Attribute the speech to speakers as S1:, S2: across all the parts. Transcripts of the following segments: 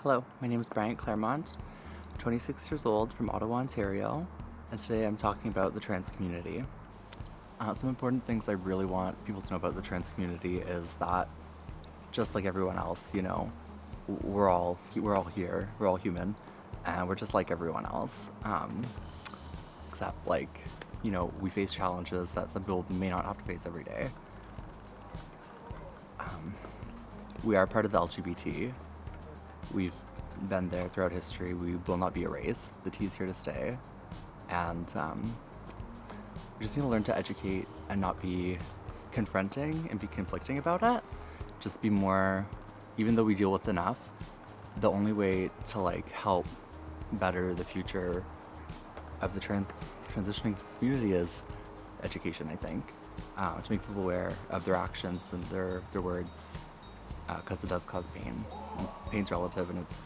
S1: Hello, my name is Bryant Clermont, 26 years old from Ottawa, Ontario, and today I'm talking about the trans community. Some important things I really want people to know about the trans community is that, just like everyone else, we're all here, we're all human, and we're just like everyone else. Except we face challenges that some people may not have to face every day. We are part of the LGBT. We've been there throughout history. We will not be erased. The T is here to stay. And we just need to learn to educate and not be confronting and be conflicting about it. Just be more, even though we deal with enough, the only way to help better the future of the transitioning community is education, I think. To make people aware of their actions and their words, because it does cause pain. Pain's relative, and it's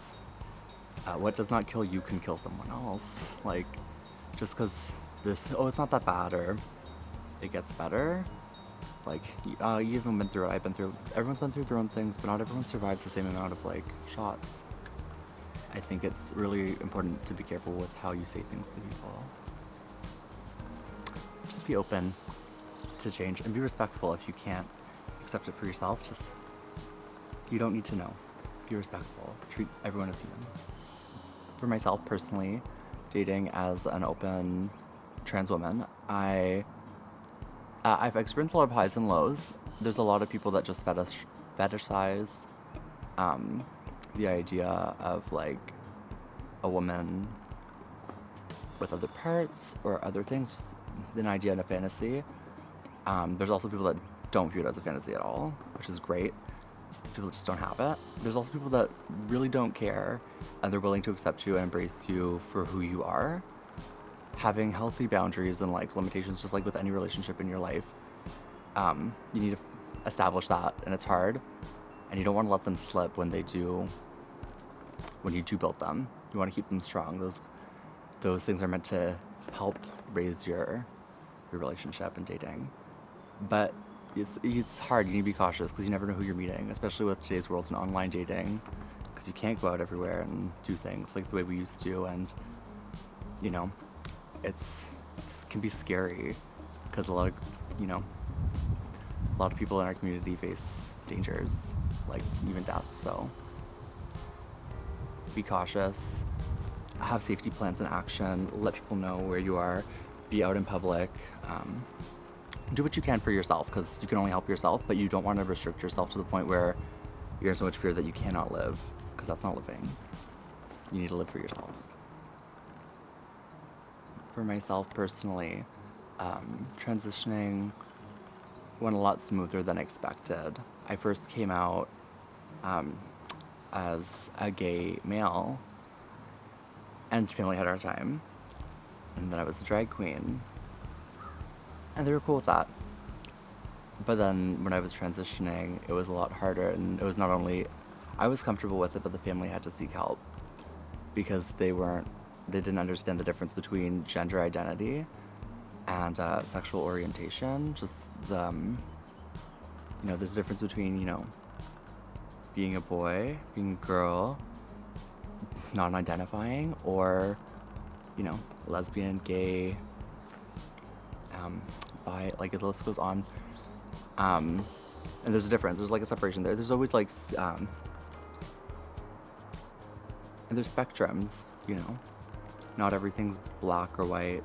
S1: what does not kill you can kill someone else. Just because it's not that bad, or it gets better. You haven't been through it. Everyone's been through their own things, but not everyone survives the same amount of shots. I think it's really important to be careful with how you say things to people. Just be open to change and be respectful. If you can't accept it for yourself, you don't need to know. Be respectful. Treat everyone as human. For myself personally, dating as an open trans woman, I've experienced a lot of highs and lows. There's a lot of people that just fetishize the idea of a woman with other parts or other things, just an idea and a fantasy. There's also people that don't view it as a fantasy at all, which is great. People just don't have it. There's also people that really don't care, and they're willing to accept you and embrace you for who you are. Having healthy boundaries and limitations, just like with any relationship in your life, you need to establish that, and it's hard, and you don't want to let them slip when you do build them. You want to keep them strong. Those things are meant to help raise your relationship and dating, but it's hard. You need to be cautious because you never know who you're meeting, especially with today's world and online dating, because you can't go out everywhere and do things like the way we used to, and it can be scary because a lot of people in our community face dangers, even death. So be cautious, have safety plans in action, let people know where you are, be out in public. Do what you can for yourself, because you can only help yourself, but you don't want to restrict yourself to the point where you're in so much fear that you cannot live, because that's not living. You need to live for yourself. For myself personally, transitioning went a lot smoother than expected. I first came out as a gay male, and family had our time, and then I was a drag queen. And they were cool with that. But then when I was transitioning, it was a lot harder, and it was not only I was comfortable with it, but the family had to seek help because they didn't understand the difference between gender identity and sexual orientation. Just there's a difference between being a boy, being a girl, non-identifying, or lesbian, gay, bi, the list goes on. And there's a difference. There's a separation there. There's always and there's spectrums, Not everything's black or white.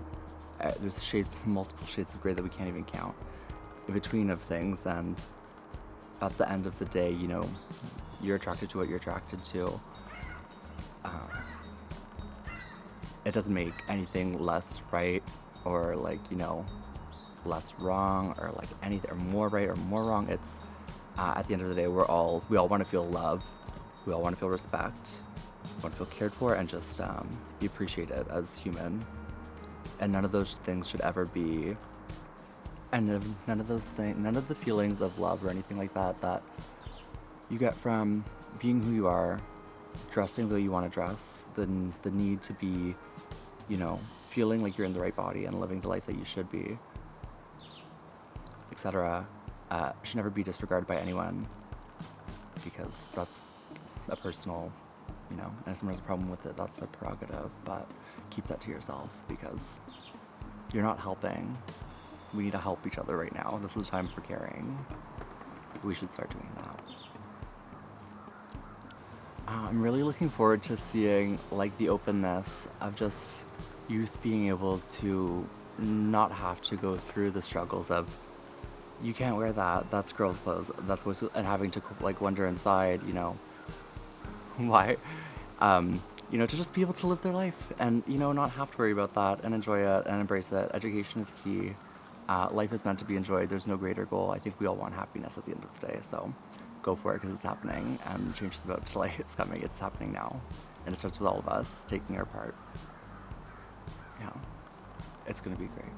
S1: There's multiple shades of gray that we can't even count in between of things. And at the end of the day, you're attracted to what you're attracted to. It doesn't make anything less right or less wrong, or anything, or more right or more wrong. It's at the end of the day, we all want to feel love, we all want to feel respect, we want to feel cared for, and just be appreciated as human. And none of those things should ever be, and none of the feelings of love or anything like that you get from being who you are, dressing the way you want to dress, the need to be feeling like you're in the right body and living the life that you should be, etc., should never be disregarded by anyone, because that's a personal you know, and if someone has a problem with it, that's their prerogative, but keep that to yourself because you're not helping. We need to help each other right now. This is the time for caring. We should start doing that. I'm really looking forward to seeing like the openness of just youth being able to not have to go through the struggles of you can't wear that, that's girls' clothes, that's what's, and having to like wonder inside, you know, why, you know, to just be able to live their life and, you know, not have to worry about that and enjoy it and embrace it. Education is key. Life is meant to be enjoyed. There's no greater goal. I think we all want happiness at the end of the day, so go for it because it's happening and change is about to, like, it's coming, it's happening now. And it starts with all of us taking our part. Yeah, it's gonna be great.